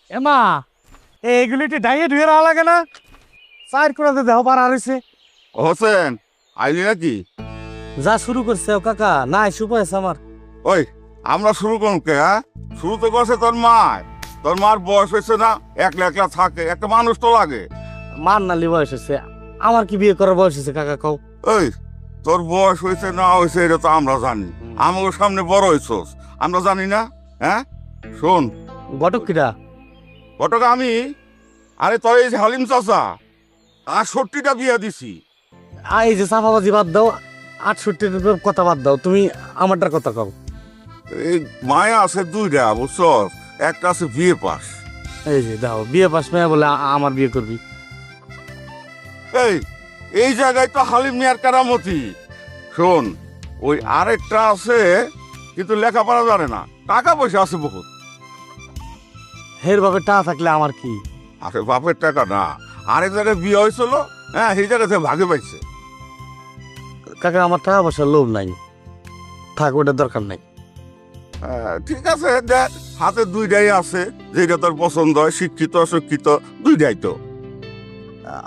এমা এইগুলি একটু ডাইয়ে ধুয়ে রাখা লাগে না? চার করে দেহ পার হারিছে। হোসেন আইলি নাকি? যা শুরু করছে ও কাকা, নাই সুপার আছে আমার। ওই আমরা শুরু করুন কে? হ্যাঁ, শুরু তো করছে তোর মায়। তোর মার বয়স হয়েছে না, একলা একলা থাকে, একটা মানুষ তো লাগে। মান নালি বয়স হয়েছে, আমার কি বিয়ে করার বয়স হয়েছে কাকা কও? ওই তোর বয়স হয়েছে না হয়েছে এটা তো আমরা জানি। আমার সামনে বড় হয়েছস, আমরা জানি না? হ্যাঁ শোন, ঘটক কিরা? ঘটক আমি। আরে তোর এই যে হালিম চাচা, ৬৮টা বিয়া দিছি। এই যে চাপাবাজি বাদ দাও, ৬৮ কথা বাদ দাও, তুমি আমারটার কথা কও। এই মায়া আছে দুইটা বুঝছস, একটা আছে বিয়ে পাস। এই যে দাও বিয়ে পাস মেয়ে বলে আমার বিয়ে করবি। এই এই জায়গায় তো হালিম মিয়ার কারামতি। শোন, ওই আরেকটা আছে কিন্তু লেখাপড়া জানে না, টাকা পয়সা আছে বহুত। হের বাপে টা থাকলে আমার কি? আরে বাপের টাকা না, আরেক জায়গায় বিয়ে হয়েছিল, হ্যাঁ সেই জায়গা থেকে ভাগে পাইছে। কাকা আমার টাকা পয়সার লোভ নাই, থাক ওটার দরকার নাই। ঠিক আছে, দেখ হাতে দুইটাই আছে, যেটা তোর পছন্দ হয়, শিক্ষিত অশিক্ষিত দুইটাই তো।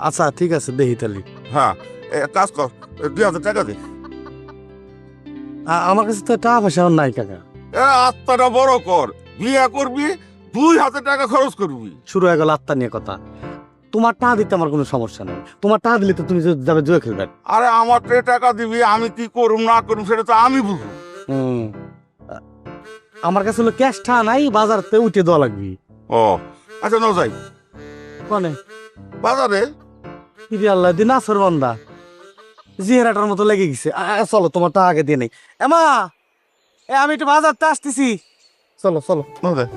আচ্ছা ঠিক আছে, দেখি তাহলে। হ্যাঁ কাজ কর, ২,০০০ টাকা দে। আমার কাছে তো টাকা পয়সা নাই কাকা। আত্মাটা বড় কর, বিয়ে করবি ২ হাতে টাকা খরচ করবি। শুরু হয়ে গেল আত্মা নিয়ে কথা। তোমার টাকা দিতে আমার কোনো সমস্যা নেই, তোমার টাকা দিলে তো তুমি যাবে জুয়ে খেলবে। আরে আমার টাকা দিবি, আমি কি করুম না করুম সেটা তো আমি বুঝবো। হুম, আমার কাছে হলো ক্যাশ টাকা নাই, বাজারতে উঠে দেওয়া লাগবে। ও আচ্ছা, ন যাই মানে বাজারে। ইদি আল্লাহ দিন আসর বন্দা জিহেরাটার মতো লেগে গেছে। চলো তোমার টাকা আগে দিয়ে নেই। এমা আমি একটু বাজারতে আসতেছি, চলো চলো। ন যাই।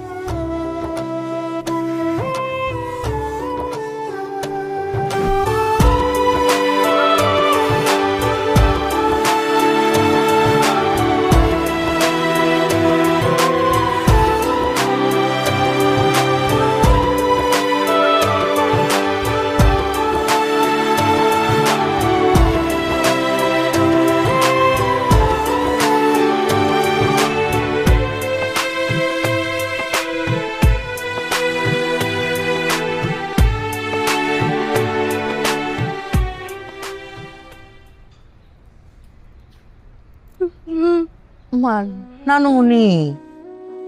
মান নানুমণি,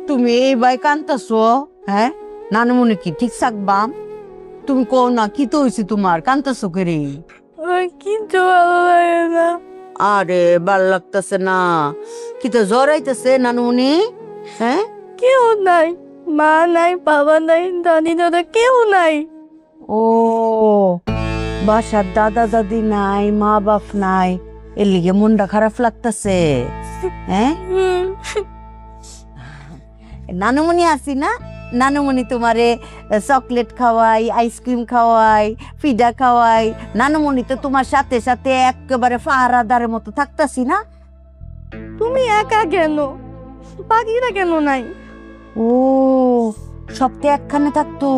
তুমি এই বাই কান্তাছো? হ্যাঁ নানুমণি কি ঠিক থাকবা? তুমি কো না কি তো হয়েছে তোমার, কান্তাছো করে? কিন্তু ভালো লাগে না। আরে ভাল লাগতেছে না? কি তো জ্বর আইতেছে নানুমণি? হ্যাঁ কেউ নাই, মা নাই, বাবা নাই, দাদি দাদা কেউ নাই। ও বাসার দাদা দাদি নাই, মা বাপ নাই, এর লিগে মনটা খারাপ লাগতেছে? হ্যাঁ নানুমণি আসি না, নানুমণি তোমারে চকলেট খাওয়াই, আইসক্রিম খাওয়াই, ফিডা খাওয়াই। নানুমণি তো তোমার সাথে সাথে একেবারে পাহারাদারের মতো থাকতাছি না? তুমি একা কেন? বাকিরা কেন নাই? ও সপ্তাহে একখানে থাকতো?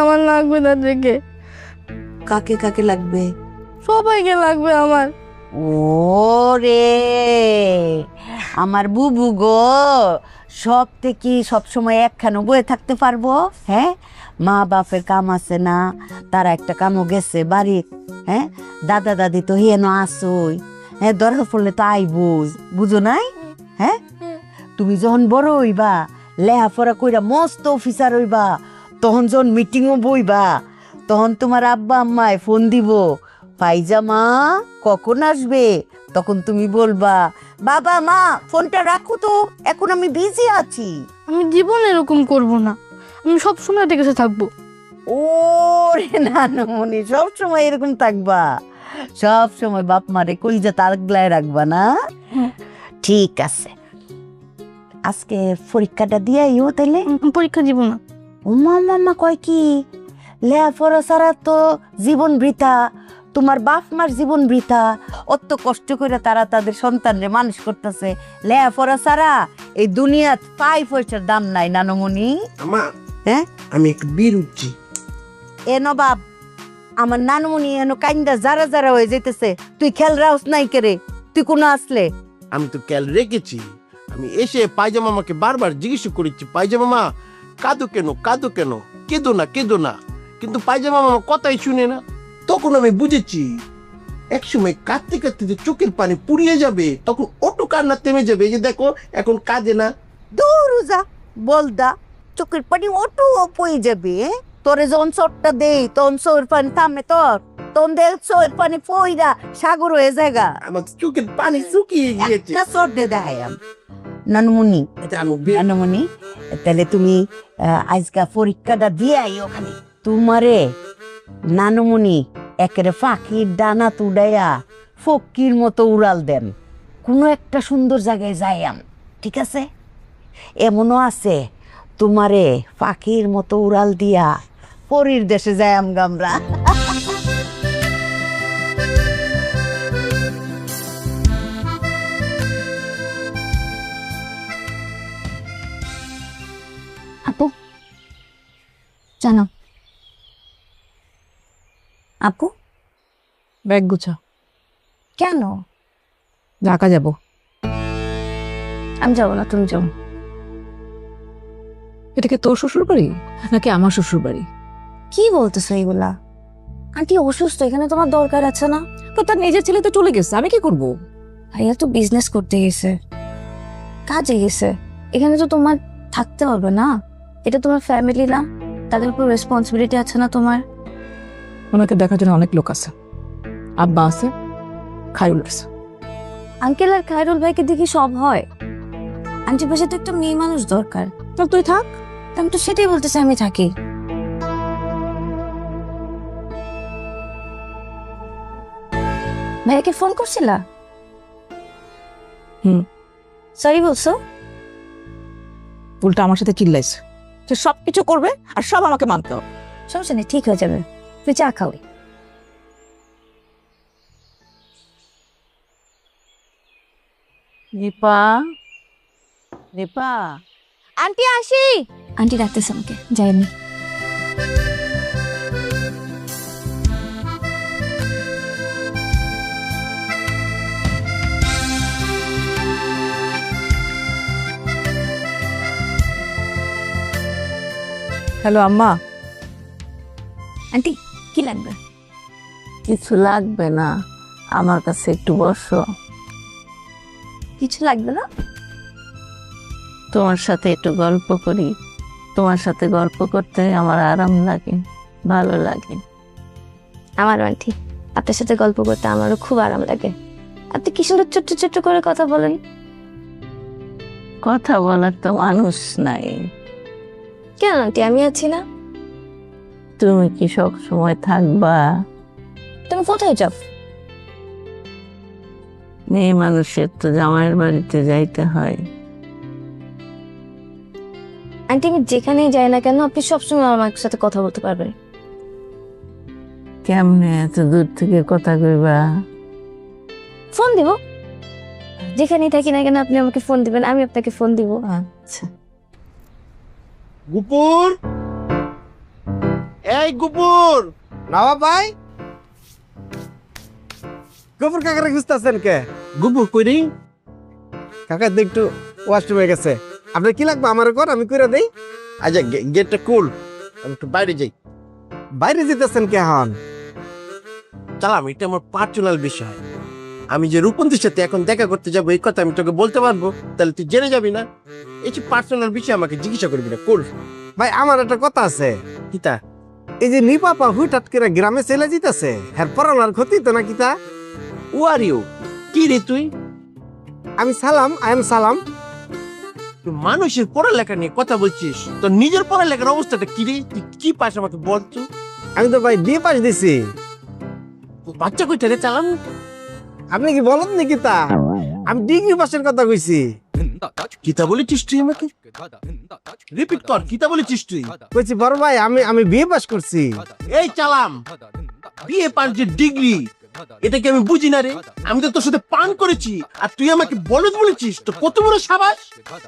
আমার লাগবে না দেখে। কাকে কাকে লাগবে? সবাইকে লাগবে আমার। ও রে আমার বুবু গো, সব থেকে সবসময় একখানে বয়ে থাকতে পারবো? হ্যাঁ মা বাপের কাম আছে না, তারা একটা কামও গেছে বাড়ির। হ্যাঁ দাদা দাদি তো হেন আসই, হ্যাঁ দরকার পড়লে তো আইবুজ, বুঝো নাই? হ্যাঁ তুমি যখন বড় হইবা, লেহাপড়া কইরা মস্ত অফিসার হইবা, তখন যখন মিটিংও বইবা, তখন তোমার আব্বা আম্মায় ফোন দিব, পাইজামা কখন আসবে? তখন তুমি বলবা, বাবা মা ফোনটা রাখো তো, এখন আমি বিজি আছি। আমি জীবন এরকম করব না, আমি সব সময় দেখে থাকবো। ও রে নানুমণি, সব সময় এরকম থাকবা? সব সময় বাপ মারে কলিজা তাগলায় রাখবা না? ঠিক আছে, আজকে পরীক্ষাটা দিয়াইও তাইলে। পরীক্ষা দিব না। উমা মামা কয় কি, লেখাপড়া ছাড়া তো জীবন বৃথা, তোমার বাপ মার জীবন বৃথা। অত কষ্ট করে তারা তাদের সন্তানরে মানুষ করতেছে, লেখাপড়া ছাড়া এই দুনিয়াত 5 পয়সার দাম নাই নানুমণি। আমা হ্যাঁ আমি একটু বীর উঠছি। এ নবাব, আমার নানুমণি এনো কাইন্দা যারা যারা হয়ে যাইতেছে, তুই খেল রাউস নাই কেরে? তুই কোনো আসলে? আমি তো ক্যাল রেখেছি, আমি এসে পায়জামা মামাকে বারবার জিজ্ঞেস করেছি, পায়জামা মা কাঁদো কেন কাঁদো কেন, কেঁদো না কেঁদো না। কিন্তু পায়জামা মামা কথাই শুনে না। তখন আমি বুঝেছি একসময় কাঁদতে কাঁদতে যে চোখের পানি পুড়িয়ে যাবে, তখন অটো কান্না থেমে যাবে। এই যে দেখো এখন কাঁদে না। দৌড়ুজা বলদা, চোখের পানি অটো পয়ে যাবে। তোরে যখন চোটটা দেই তখন চোখের পানি থামে তোর, তখন দেখ চোখের পানি পইরা সাগর হয়ে জায়গা। আমার চোখের পানি শুকিয়ে গিয়েছে। একটা চোট দে দেখাইম। নানমুনি, এটা আমি বে- নানমুনি, তাহলে তুমি আজকা পরীক্ষাটা দিয়ে আই ওখানে। তোমারে নানমুনি একেবারে পাখির ডানা তুড়াইয়া ফকির মতো উড়াল দেন, কোনো একটা সুন্দর জায়গায় যাইয়াম, ঠিক আছে? এমনও আছে তোমারে পাখির মতো উড়াল দিয়া পরীর দেশে যাইয়াম গামরা। আপু জানো, আপু ব্যাগ গুছা, কেন? ঢাকা যাব। আমি যাবো না, তুমি যাও। এটা কি তোর শ্বশুর বাড়ি নাকি আমার শ্বশুর বাড়ি? কি বলতেছো এগুলা? আন্টি অসুস্থ, এখানে তোমার দরকার আছে না? তো তার নিজের ছেলে তো চলে গেছে, আমি কি করব? ভাইয়া তো বিজনেস করতে গেছে, কাজে গেছে, এখানে তো তোমার থাকতে হবে না। এটা তোমার ফ্যামিলি না? তাদের উপর রেসপন্সিবিলিটি আছে না তোমার? ওনাকে দেখার জন্য অনেক লোক আছে। আব্বা আছে, খায়রুল আছে। আঙ্কেল আর খায়রুল ভাইকে দেখি সব হয়। আন্টির পাশে তো একটা মেয়ে মানুষ দরকার। তো তুই থাক। আমি তো সেটাই বলতেছি, আমি থাকি। ভাইয়াকে ফোন করছিলা? হুম। সরি বলছো? উল্টা আমার সাথে চিল্লাইছে, সে সবকিছু করবে আর সব আমাকে মানতে হবে। সমস্যা নেই, ঠিক হয়ে যাবে। তুই চা খাওয়াই। নিপা, নিপা, আন্টি আসি। আন্টি ডাকতেছে আমাকে, যাই আমি। হ্যালো আম্মা। আন্টি কি লাগবে? কিছু লাগবে না, আমার কাছে একটু বসো। কিছু লাগবে না? তোমার সাথে একটু গল্প করি। তোমার সাথে গল্প করতে আমার আরাম লাগে, ভালো লাগে। আমার আন্টি, আপনার সাথে গল্প করতে আমারও খুব আরাম লাগে। আপনি কি সুন্দর ছোট্ট ছোট্ট করে কথা বলেন। কথা বলার তো মানুষ নাই। কেন আন্টি, আমি আছি না? তুমি কি সব সময় থাকবা? তুমি কোথায় যাও? মেয়ে মানুষের তো জামাইয়ের বাড়িতে যাইতে হয়। আন্টি আমি যেখানেই যাই না কেন, আপনি সবসময় আমার সাথে কথা বলতে পারবেন। কেমনে এত দূর থেকে কথা কইবা? ফোন দিব, যেখানেই থাকি না কেন আপনি আমাকে ফোন দিবেন, আমি আপনাকে ফোন দিব। আচ্ছা। গুপুর, এই গুপুর, নবাব ভাই। গফুর কাকারে খুঁজতেছেন কে? গুপুর কইরি। কাকা তো একটু ওয়াশরুমে গেছে। আপনার কি লাগবে আমার ঘর, আমি কইরা দেই। আচ্ছা গেটটা কুল, আমি একটু বাইরে যাই। বাইরে যেতেছেন কে হন? চালাম, এটা আমার পার্সোনাল বিষয়। আমি যে রূপন্তীর সাথে এখন দেখা করতে যাবো এই কথা আমি তোকে বলতে পারবো? তাহলে তুই জেনে যাবি না। এই যে পার্সোনাল বিষয় আমাকে জিজ্ঞাসা করবি না, কুল। ভাই আমার একটা কথা আছে। কিতা? এই যে নিপাপা হুইটাট করে গ্রামে চলে যেতেছে, হ্যাঁ পড়ানোর ক্ষতি তো না কিতা? ও আর ইউ, কি রে তুই? আমি সালাম, আই এম সালাম। তুই মানুষের পড়ালেখা নিয়ে কথা বলছিস, তোর নিজের পড়ালেখার অবস্থাটা কি রে? তুই কি পাস আমাকে বল তো। আমি তো ভাই বিয়ে পাস দিছি। বাচ্চা কইটা রে চালাম? আপনি কি বলেন নি কিতা? আমি ডিগ্রি পাসের কথা কইছি। কিতা বলেছিস তুই আমাকে? রিপিট কর, কিতা বলেছিস তুই? কইছি বড় ভাই আমি বিয়ে পাস করছি। এই চালাম, বিয়ে পাস যে ডিগ্রি, এটা কি আমি বুঝি না রে? আমি তো তোর সাথে পান করেছি আর তুই আমাকে বলদ বলেছিস, তো কত বড় সাবাস।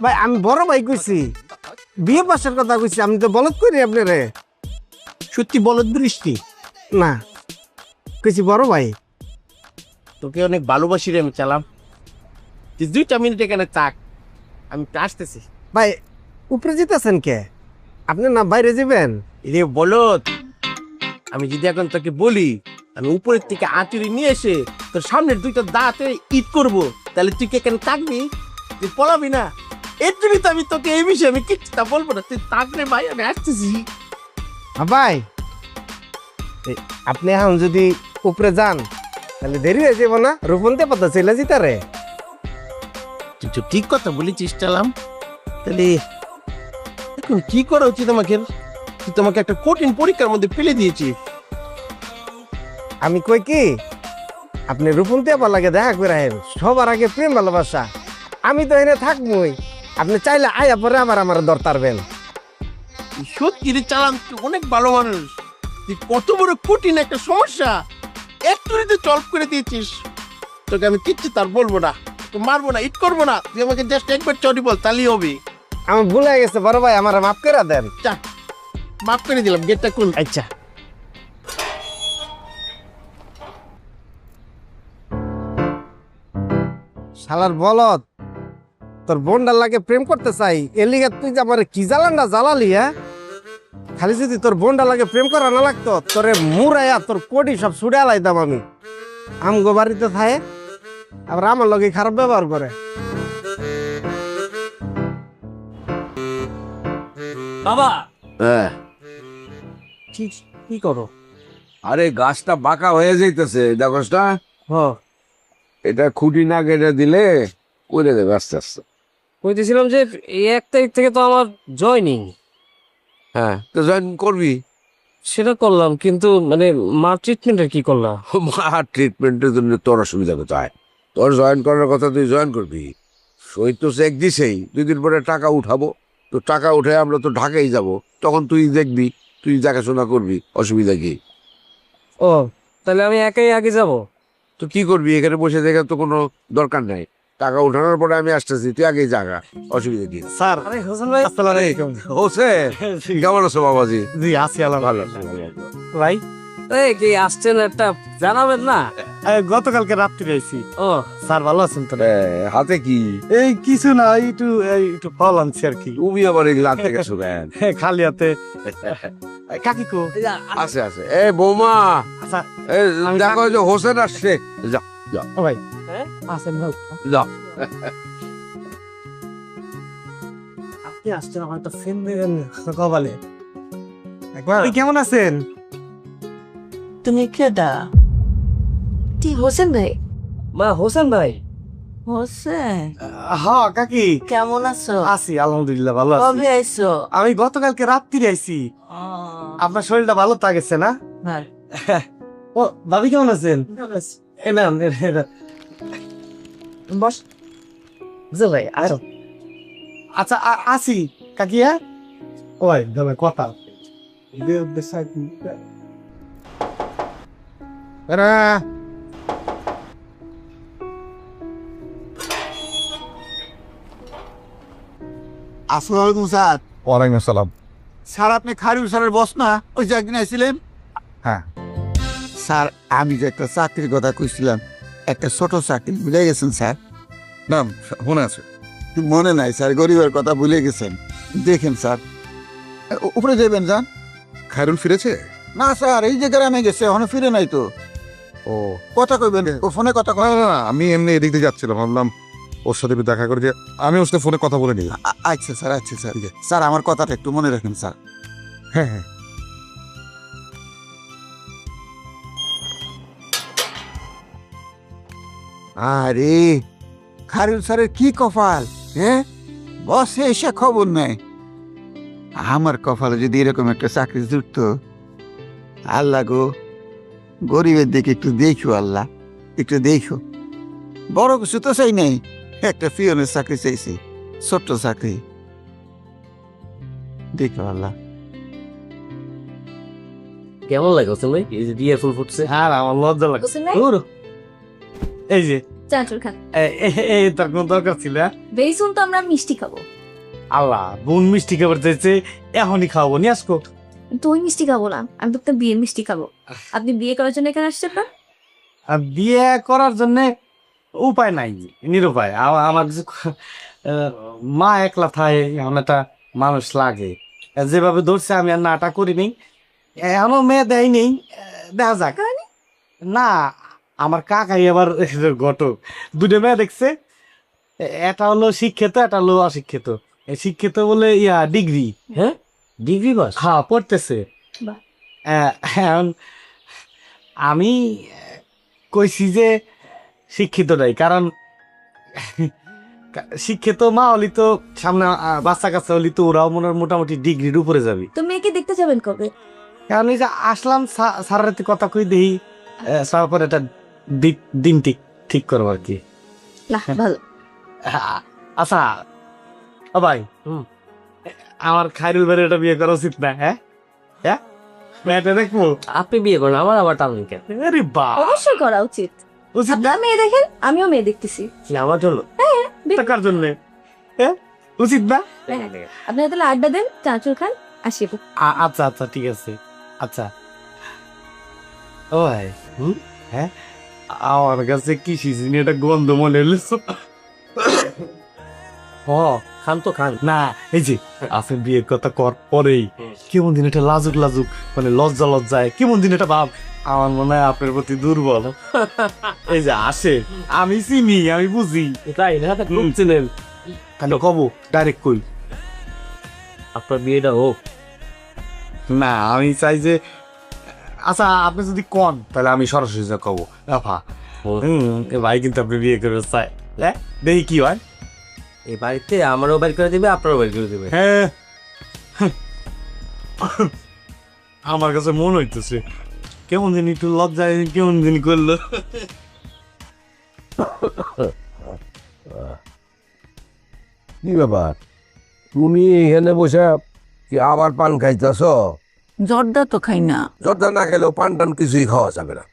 ভাই আমি বড় ভাই কইছি, বিয়ে পাসের কথা কইছি। আমি তো বলত করি আপনারে। সত্যি বলদ বৃষ্টি? না, কইছি বড় ভাই। তোকে অনেক ভালোবাসি রে আমি চালাম। তুই 2টা মিনিট এখানে থাক, আমি আসতেছি। ভাই উপরে যেতেছেন কে? আপনি না বাইরে যাবেন? রে বলত, আমি যদি এখন তোকে বলি আমি উপরের থেকে আঁচুরি নিয়ে এসে তোর সামনের দুইটা দাঁতে ঈদ করব, তাহলে তুই কি এখানে থাকবি? তুই পলাবি না। এর জন্য তো আমি তোকে এই বিষয়ে আমি কিচ্ছুটা বলবো না, তুই থাকলে ভাই আমি আসতেছি। ভাই আপনি এখন যদি উপরে যান তাহলে দেরি হয়ে যাবো না? রূপন্তে পাতা চলে যেতারে। তুই তো ঠিক কথা বলেছিস চালাম। তাহলে এখন কি করা উচিত আমাকে? তুই তোমাকে একটা কঠিন পরীক্ষার মধ্যে ফেলে দিয়েছিস। আমি কই কি, আপনি রূপন্তে আবার লাগে দেখা করে আহেন, সবার আগে প্রেম ভালোবাসা। আমি তো এনে থাকবই, আপনি চাইলে আয়া পরে আমার দরতারবেন। সত্যি রে চালাম, তুই অনেক ভালো মানুষ। তুই কত বড় কঠিন একটা সমস্যা একটু সলভ করে দিয়েছিস। তোকে আমি কিচ্ছু তার বলবো না, তোকে মারবো না, ইট করবো না। তুই আমাকে জাস্ট একবার চটি বল, তাহলেই হবে। আমার ভুল হয়ে গেছে বড় ভাই, আমার মাফ করে দেন। যা, মাফ করে দিলাম, গেটটা খুল। আচ্ছা। শালার বলত, তোর বোনটার লাগে প্রেম করতে চাই, এর লিগে তুই যে আমার কি জ্বালানটা জ্বালালি। হ্যাঁ, খালি যদি তোর বোনটা লাগে প্রেম করা না লাগতো, তোরে মুরাইয়া তোর কোটি সব ছুড়ে আলাইতাম আমি। আমগো বাড়িতে থাকে আবার আমার লগে খারাপ ব্যবহার করে। বাবা হ্যাঁ, কি কি করো? আরে গাছটা বাঁকা হয়ে যাইতেছে, দেখোস না? হ, এটা খুঁটি না কেটে দিলে করে দেবে আস্তে আস্তে। কইতেছিলাম যে এই 1 তারিখ থেকে তো আমার জয়নিং, হ্যাঁ, তো জয়েন করবি। সেটা করলাম, কিন্তু মানে মার ট্রিটমেন্টের কি করলাম? মার ট্রিটমেন্টের জন্য তোর অসুবিধা কোথায়? তোর জয়েন করার কথা, তুই জয়েন করবি। সই তো চেক দিছেই, 2 দিন পরে টাকা উঠাবো। তো টাকা উঠে আমরা তো ঢাকাই যাব, তখন তুই দেখবি, তুই দেখাশোনা করবি, অসুবিধা কি? ও, তাহলে আমি একাই আগে যাব? তো কি করবি? এখানে বসে দেখা তো কোনো দরকার নাই। টাকা উঠানোর পরে আমি আসতেছি, তুই আগেই জাগা, অসুবিধা কি? স্যার। আরে হোসেন ভাই, আসসালামু আলাইকুম। হোসেন, কেমন আছো বাবাজি? জি আছি ভালো আলহামদুলিল্লাহ। আছি। ভাই এই কি আসছেন একটা জানাবেন না? গতকালকে রাত্রি আইছি। ও, স্যার ভালো আছেন তো? হাতে কি? এই কিছু না, একটু ফল আনছি আর কি। তুমি আবার এগুলো আনতে গেছো কেন? খালি হাতে। কাকি কো? আছে আছে। এ বৌমা, আচ্ছা এই দেখো যে হোসেন আসছে, যা ও ভাই আসেন ভাই। যা। আপনি আসছেন, আমার তো ফোন দিবেন কপালে। আপনি কেমন আছেন? তুমি কেডা? কি হোসেন ভাই? মা হোসেন ভাই, হোসেন, হ্যাঁ কাকি, কেমন আছো? আছি আলহামদুলিল্লাহ ভালো আছি। কবে আইছো? আমি গতকালকে রাত্রি আইছি। আপনার শরীরটা ভালো তো গেছে না? ও ভাবি কেমন আছেন? এ না, বস। বুঝলে ভাই আছো? আচ্ছা আসি কাকিয়া। ওই দাদা কথা আসসালামু আলাইকুম স্যার। ওয়ালাইকুম আসসালাম। স্যার আপনি খারিউল স্যারের বস না? ওই যে একদিন আসছিলেন। হ্যাঁ। স্যার আমি যে একটা চাকরির কথা কইছিলাম, একটা ছোট চাকরি ভুলে গেছেন স্যার। না, মনে আছে। মনে নাই স্যার, গরিবের কথা ভুলে গেছেন। দেখেন স্যার, উপরে যাবেন যান। খায়রুল ফিরেছে? না স্যার, এই যে গ্রামে গেছে, এখনো ফিরে নাই তো। ও কথা কইবেন, ও ফোনে কথা না কয়। না না, আমি এমনি এদিক দিয়ে যাচ্ছিলাম, ভাবলাম ওর সাথে একটু দেখা করে যে আমি ওর সাথে ফোনে কথা বলে নিলাম। আচ্ছা স্যার, আচ্ছা স্যার। স্যার আমার কথাটা একটু মনে রাখেন স্যার। হ্যাঁ হ্যাঁ। আরে খারিউল স্যারের কি কপাল, হ্যাঁ? বসে এসে খবর নেই। আমার কপালে যদি এরকম একটা চাকরি জুটতো। আল্লাহ গো, গরিবের দিকে একটু দেখো আল্লাহ, একটু দেখো। বড় কিছু তো চাই নাই, একটা পিয়নের চাকরি চাইছি, ছোট্ট চাকরি। দেখো আল্লাহ। কেমন লাগে হোসেন ভাই এই যে বিয়ে ফুল ফুটছে? আর আমার লজ্জা লাগছে। হোসেন ভাই, ধুর, এই যে চাচুর খান। এই তার কোন দরকার ছিল? বেসুন তো আমরা মিষ্টি খাবো। আল্লাহ, বোন মিষ্টি খাবার চাইছে, এখনই খাওয়াবো, নিয়ে আসবো। তুই মিষ্টি খাবো না, আমি তো আপনার বিয়ের মিষ্টি খাবো। আপনি বিয়ে করার জন্য এখানে আসছেন না? আর বিয়ে করার জন্য উপায় নাই, নিরুপায়। আমার কিছু মা একলা থাকে, এখন একটা মানুষ লাগে। যেভাবে ধরছে আমি আর নাটা করিনি, এখনো মেয়ে দেয়নি, দেখা যাক। না, আমার কাকাই আবার ঘটক, দুটো মেয়ে দেখছে, এটা হলো শিক্ষিত, এটা হলো অশিক্ষিত। শিক্ষিত বলে ডিগ্রি, হ্যাঁ, ডিগ্রি পাস। হ্যাঁ পড়তেছে। বাহ। এখন আমি কইছি যে শিক্ষিত নাই, কারণ শিক্ষিত মা হলি তো সামনে বাচ্চা কাচ্চা হলি তো ওরাও মনে হয় মোটামুটি ডিগ্রির উপরে যাবে। তো মেয়েকে দেখতে যাবেন কবে? কারণ এই যে আসলাম সারা রাতে কথা কই দেই, তারপর এটা দিন ঠিক করবো আর কি। না ভালো। আচ্ছা ও ভাই, আমার খায়রুল ভাইয়ের এটা বিয়ে করা উচিত না? হ্যাঁ হ্যাঁ, মেয়েটা দেখবো। আপনি বিয়ে করেন, আমার আবার টানুন কেন? আরে বাহ, অবশ্যই করা উচিত। উচিত না? আপনারা মেয়ে দেখেন, আমিও মেয়ে দেখতেছি। আমার জন্য টাকার জন্য? হ্যাঁ উচিত না? আপনারা তাহলে আড্ডা দেন, চাঁচুর খান, আসি। আচ্ছা আচ্ছা ঠিক আছে। আচ্ছা ও ভাই, হ্যাঁ আমার কাছে কি সিজিনি একটা গন্ধ মনে হলো। খান তো খান। না এই যে আপনি বিয়ের কথা কর পরেই কেমন দিন এটা লাজুক লাজুক, মানে লজ্জায় কেমন দিন এটা ভাব, আমার মনে হয় আপনার প্রতি দুর্বল। এই যে আসে, আমি চিনি, আমি বুঝি, তাই না? খুব চিনেন। তাহলে কব ডাইরেক্ট কই আপনার বিয়েটা হোক। না, আমি চাই যে, আচ্ছা আপনি যদি কন তাহলে আমি সরাসরি যা কব, আফা ভাই কিন্তু আপনি বিয়ে করতে চাই, দেখি কি হয়। এই বাড়িতে আমারও বাড়ি করে দিবে, আপনারও বাড়ি করে দিবে। হ্যাঁ আমার কাছে মনে হইতেছে কেমন দিন একটু লজ্জায় কেমন দিন করলো। কি ব্যাপার, তুমি এখানে বসে কি আবার পান খাইতেছ? জর্দা তো খাই না। যত না খেলেও পান টান কিছুই খাওয়া যাবে না,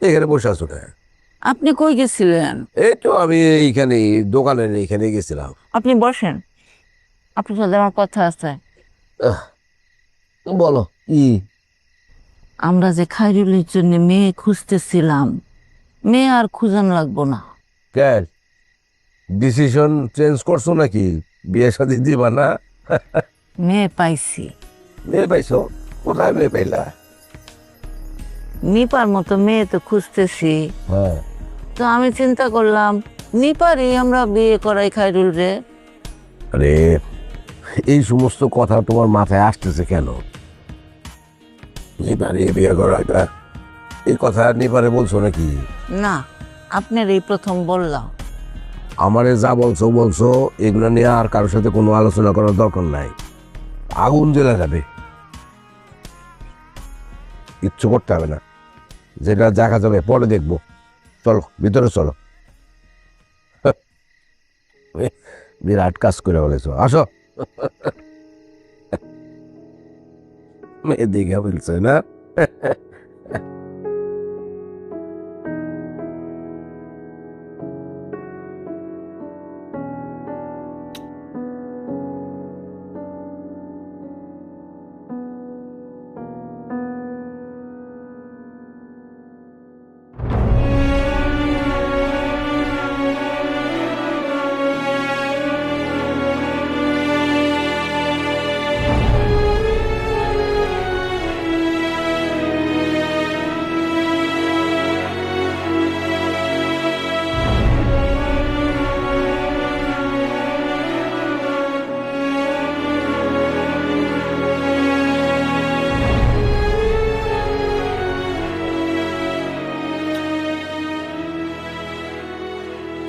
এখানে বসে আছো না? আপনি কই গেছিলেন? এই তো আমি এইখানে দোকানের এইখানে গেছিলাম। আপনি বসেন, আপনার সাথে আমার কথা আছে। বলো কি? আমরা যে খায়রুলের জন্য মেয়ে খুঁজতেছিলাম, মেয়ে আর খুঁজান লাগবো না। কেন ডিসিশন চেঞ্জ করছো নাকি? বিয়ে শাদী দিবা না? মেয়ে পাইছি। মেয়ে পাইছো? কোথায় মেয়ে পাইলা? নিপার মতো মেয়ে তো খুঁজতেছি, হ্যাঁ, তো আমি চিন্তা করলাম নিপারই আমরা বিয়ে করাই খায়রুল রে। আরে এই সমস্ত কথা তোমার মাথায় আসতেছে কেন? নিপারে বিয়ে করা, এই কথা নিপারে বলছো নাকি? না, আপনার এই প্রথম বললাম। আমারে যা বলছো এগুলো নিয়ে আর কারোর সাথে কোনো আলোচনা করার দরকার নাই, আগুন জ্বলে যাবে। কিচ্ছু করতে হবে না, যেটা দেখা যাবে পরে দেখবো। চলো ভিতরে চলো। বিরাট কাজ করে বলেছো, আসো। মেয়ে দিকে বলছে না?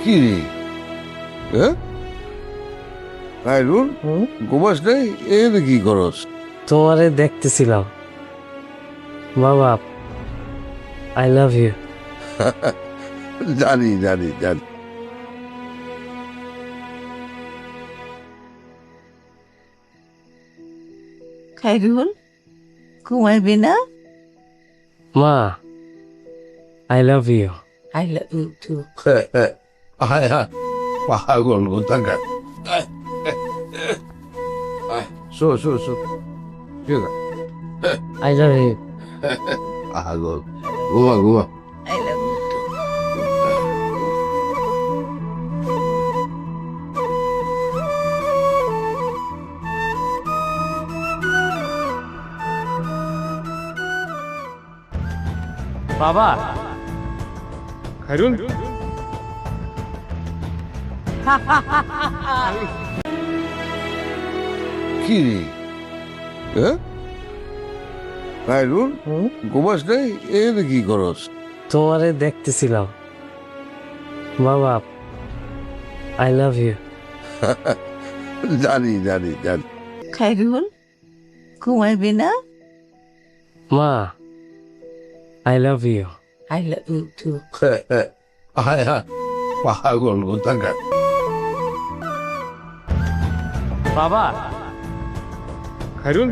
কি রে? হ্যাঁ খায়রুল, ঘুমাস নাই? এখানে কি করস? তোমারে দেখতেছিলাম বাবা। I love you. জানি জানি জানি। খায়রুল, ঘুমাইবি না? মা, I love you. I love you too. পাগল কোথাকার। শো শো শো, আই লাভ ইউ। পাগল, ঘুমা ঘুমা। I love you too. বাবা খাইরুল কি রে হ্যাঁ খাইরুল ঘুমাস নাই এনে কি করস? তোমারে দেখতেছিলাম বাবা, আই লাভ ইউ। জানি জানি জানি। খাইরুল ঘুমাইবি না? মা, I love you. I love you too. আয় হা পাগল কোথাকার। বাবা খাইরুল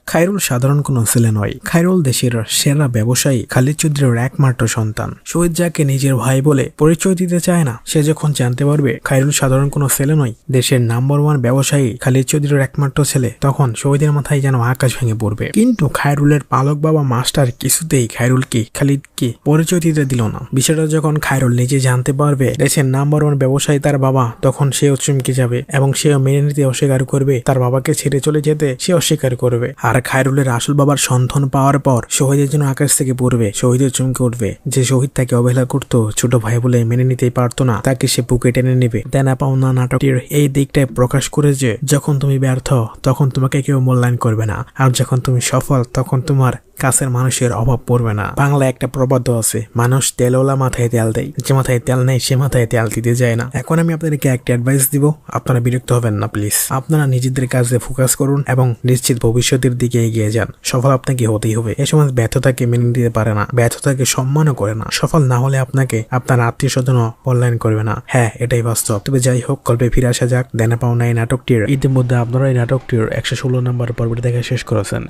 খায়রুল সাধারণ কোনো ছেলে নয়। খায়রুল দেশের সেরা ব্যবসায়ী খালিদ চৌধুরীর একমাত্র সন্তান। শহীদ যাকে নিজের ভাই বলে পরিচয় দিতে চায় না, সে যখন জানতে পারবে খায়রুল সাধারণ কোনো ছেলে নয়, দেশের নাম্বার 1 ব্যবসায়ী খালিদ চৌধুরীর একমাত্র ছেলে, তখন শহীদের মাথায় যেন আকাশ ভেঙে পড়বে। কিন্তু খায়রুলের পালক বাবা মাস্টার কিছুতেই খায়রুলকে খালিদকে পরিচয় দিতে দিল না। বিষয়টা যখন খায়রুল নিজে জানতে পারবে দেশের নাম্বার 1 ব্যবসায়ী তার বাবা, তখন সেও চমকে যাবে এবং সেও মেনে নিতে অস্বীকার করবে। তার বাবাকে ছেড়ে চলে যেতে সে অস্বীকার করবে। আর খায়রুলের আসল বাবার সন্ধান পাওয়ার পর শহীদের জন্য আকাশ থেকে পড়বে। শহীদের চমকে উঠবে যে শহীদ তাকে অবহেলা করত, ছোট ভাই বলে মেনে নিতেই পারতো না, তাকে সে বুকে টেনে নেবে। দেনা পাওনা নাটকটির এই দিকটায় প্রকাশ করে যে যখন তুমি ব্যর্থ তখন তোমাকে কেউ মূল্যায়ন করবে না, আর যখন তুমি সফল তখন তোমার কাছের মানুষের অভাব পড়বে না। বাংলায় একটা প্রবাদ আছে, মানুষ তেলওয়ালা মাথায় তেল দেয়, যে মাথায় তেল নেই সে মাথায় তেল দিতে যায় না। এখন আমি আপনাদেরকে একটা অ্যাডভাইস দিব, আপনারা বিরক্ত হবেন না প্লিজ। আপনারা নিজেদের কাজে ফোকাস করুন এবং নিশ্চিত ভবিষ্যতের দিকে এগিয়ে যান। সফল আপনাকে হতেই হবে। এই সময় ব্যর্থতাকে মেনে নিতে পারে না, ব্যর্থতাকে সম্মানও করে না। সফল না হলে আপনাকে আপনার আত্মীয় স্বজন মূল্যায়ন করবে না। হ্যাঁ, এটাই বাস্তব। তবে যাই হোক, গল্পে ফিরে আসা যাক। দেনা পাওনা এই নাটকটির ইতিমধ্যে আপনারা এই নাটকটির 116 নম্বর পর্বটি দেখা শেষ করেছেন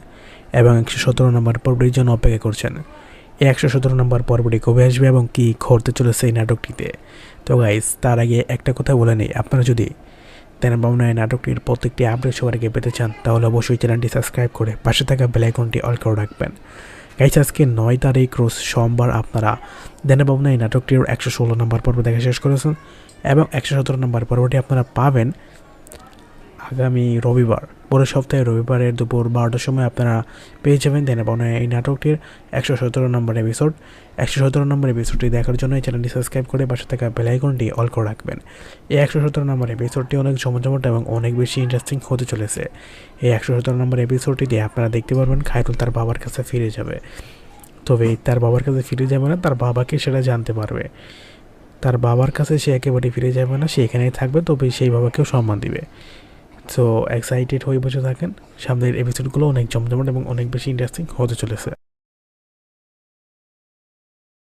এবং 117 নম্বর পর্বটির জন্য অপেক্ষা করছেন। এই 117 নম্বর পর্বটি কবে আসবে এবং কি ঘটতে চলেছে এই নাটকটিতে। তো গাইস, তার আগে একটা কথা বলে নেই, আপনারা যদি দেনা পাওনা এই নাটকটির প্রত্যেকটি আপডেট সবার আগে পেতে চান তাহলে অবশ্যই চ্যানেলটি সাবস্ক্রাইব করে পাশে থাকা বেল আইকনটি অল করে রাখবেন। গাইস, আজকে 9 তারিখ রোজ সোমবার আপনারা দেনা পাওনা এই নাটকটির 116 নম্বর পর্ব দেখা শেষ করেছেন এবং 117 নম্বর পর্বটি আপনারা পাবেন আগামী রবিবার, পরের সপ্তাহে রবিবারের দুপুর 12টার সময় আপনারা পেয়ে যাবেন দেনা পাওনা এই নাটকটির 117 নম্বর এপিসোড। 117 নম্বর এপিসোডটি দেখার জন্য এই চ্যানেলটি সাবস্ক্রাইব করে পাশে থাকা বেল আইকনটি অল করে রাখবেন। এই 117 নম্বর এপিসোডটি অনেক জমজমাট এবং অনেক বেশি ইন্টারেস্টিং হতে চলেছে। এই 117 নম্বর এপিসোডটিতে আপনারা দেখতে পারবেন খায়রুল তার বাবার কাছে ফিরে যাবে। তবে তার বাবার কাছে ফিরে যাবে না, তার বাবাকে সেটা জানতে পারবে। তার বাবার কাছে সে একেবারে ফিরে যাবে না, সে এখানেই থাকবে, তবে সেই বাবাকেও সম্মান দিবে। সো এক্সাইটেড হয়ে বসে থাকেন, সামনের এপিসোডগুলো অনেক জমজমাট এবং অনেক বেশি ইন্টারেস্টিং হতে চলেছে।